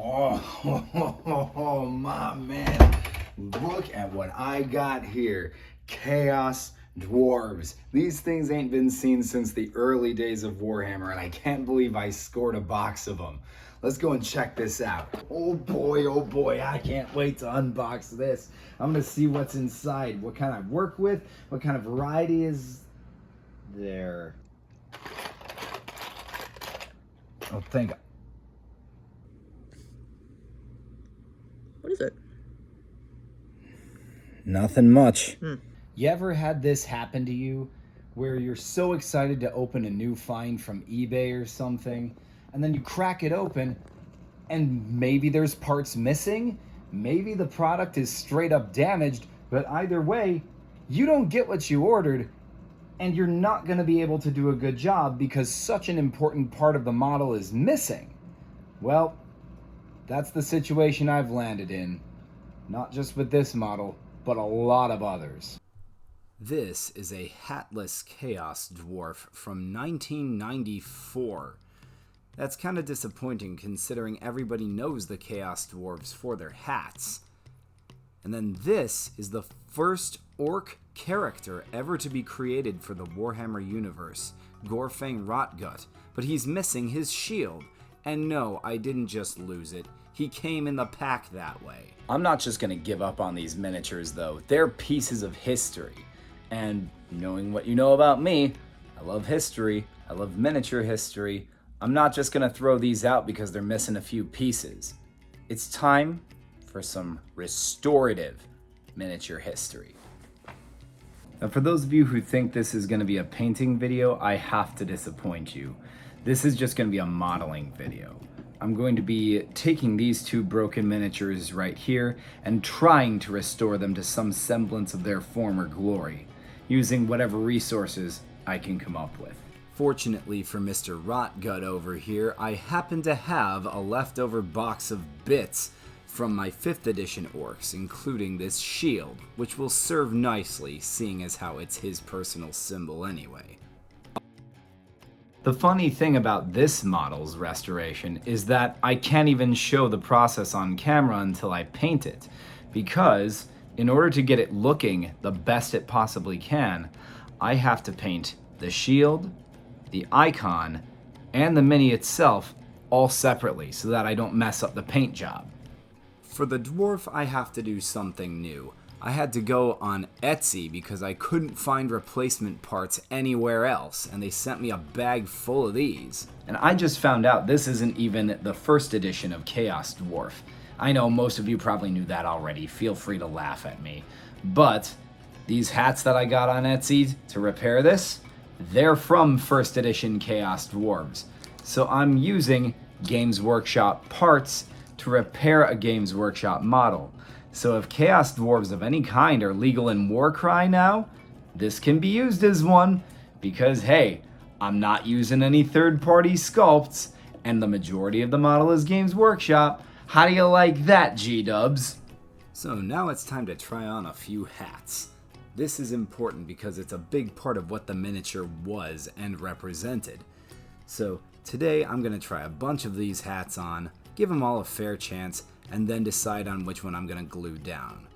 Oh, my man. Look at what I got here. Chaos Dwarves. These things ain't been seen since the early days of Warhammer, and I can't believe I scored a box of them. Let's go and check this out. Oh boy, I can't wait to unbox this. I'm gonna see what's inside, what kind I work with, what kind of variety is there. Oh, thank God. What is it? Nothing much. You ever had this happen to you where you're so excited to open a new find from eBay or something, and then you crack it open and maybe there's parts missing, maybe the product is straight up damaged, but either way, you don't get what you ordered and you're not going to be able to do a good job because such an important part of the model is missing? Well, that's the situation I've landed in. Not just with this model, but a lot of others. This is a hatless Chaos Dwarf from 1994. That's kind of disappointing considering everybody knows the Chaos Dwarves for their hats. And then this is the first orc character ever to be created for the Warhammer universe, Gorfang Rotgut, but he's missing his shield. And no, I didn't just lose it. He came in the pack that way. I'm not just going to give up on these miniatures though. They're pieces of history. And knowing what you know about me, I love history, I love miniature history. I'm not just going to throw these out because they're missing a few pieces. It's time for some restorative miniature history. Now, for those of you who think this is going to be a painting video, I have to disappoint you. This is just going to be a modeling video. I'm going to be taking these two broken miniatures right here and trying to restore them to some semblance of their former glory, using whatever resources I can come up with. Fortunately for Mr. Rotgut over here, I happen to have a leftover box of bits from my 5th edition orcs, including this shield, which will serve nicely, seeing as how it's his personal symbol anyway. The funny thing about this model's restoration is that I can't even show the process on camera until I paint it, because in order to get it looking the best it possibly can, I have to paint the shield, the icon, and the mini itself all separately so that I don't mess up the paint job. For the dwarf, I have to do something new. I had to go on Etsy because I couldn't find replacement parts anywhere else, and they sent me a bag full of these. And I just found out this isn't even the 1st edition of Chaos Dwarf. I know most of you probably knew that already, feel free to laugh at me. But these hats that I got on Etsy to repair this, they're from 1st edition Chaos Dwarves. So I'm using Games Workshop parts to repair a Games Workshop model. So if Chaos Dwarves of any kind are legal in Warcry now, this can be used as one, because hey, I'm not using any third-party sculpts, and the majority of the model is Games Workshop. How do you like that, G-dubs? So now it's time to try on a few hats. This is important because it's a big part of what the miniature was and represented. So today I'm going to try a bunch of these hats on, give them all a fair chance, and then decide on which one I'm going to glue down.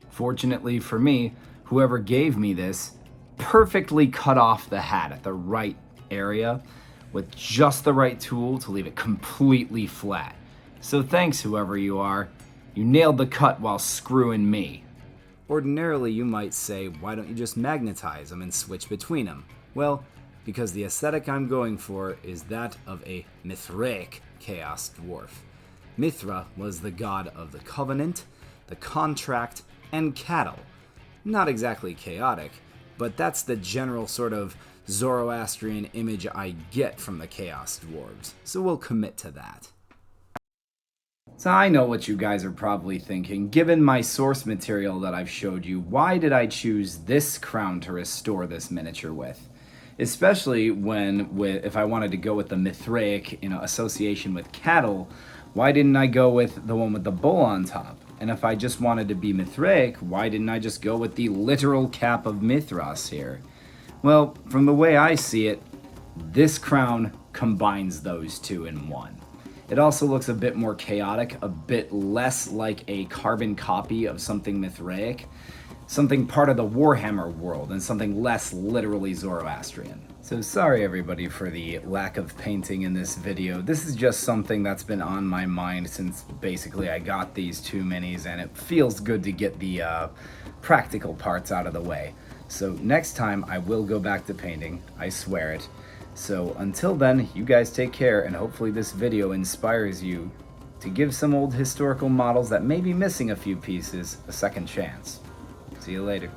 Fortunately for me, whoever gave me this perfectly cut off the hat at the right area with just the right tool to leave it completely flat. So thanks, whoever you are. You nailed the cut while screwing me. Ordinarily, you might say, why don't you just magnetize them and switch between them? Well, because the aesthetic I'm going for is that of a Mithraic Chaos Dwarf. Mithra was the god of the covenant, the contract, and cattle. Not exactly chaotic, but that's the general sort of Zoroastrian image I get from the Chaos Dwarves, so we'll commit to that. So I know what you guys are probably thinking. Given my source material that I've showed you, why did I choose this crown to restore this miniature with? Especially if I wanted to go with the Mithraic, association with cattle, why didn't I go with the one with the bull on top? And if I just wanted to be Mithraic, why didn't I just go with the literal cap of Mithras here? Well, from the way I see it, this crown combines those two in one. It also looks a bit more chaotic, a bit less like a carbon copy of something Mithraic, something part of the Warhammer world, and something less literally Zoroastrian. So sorry everybody for the lack of painting in this video. This is just something that's been on my mind since basically I got these 2 minis, and it feels good to get the practical parts out of the way. So next time I will go back to painting, I swear it. So until then, you guys take care, and hopefully this video inspires you to give some old historical models that may be missing a few pieces a second chance. See you later.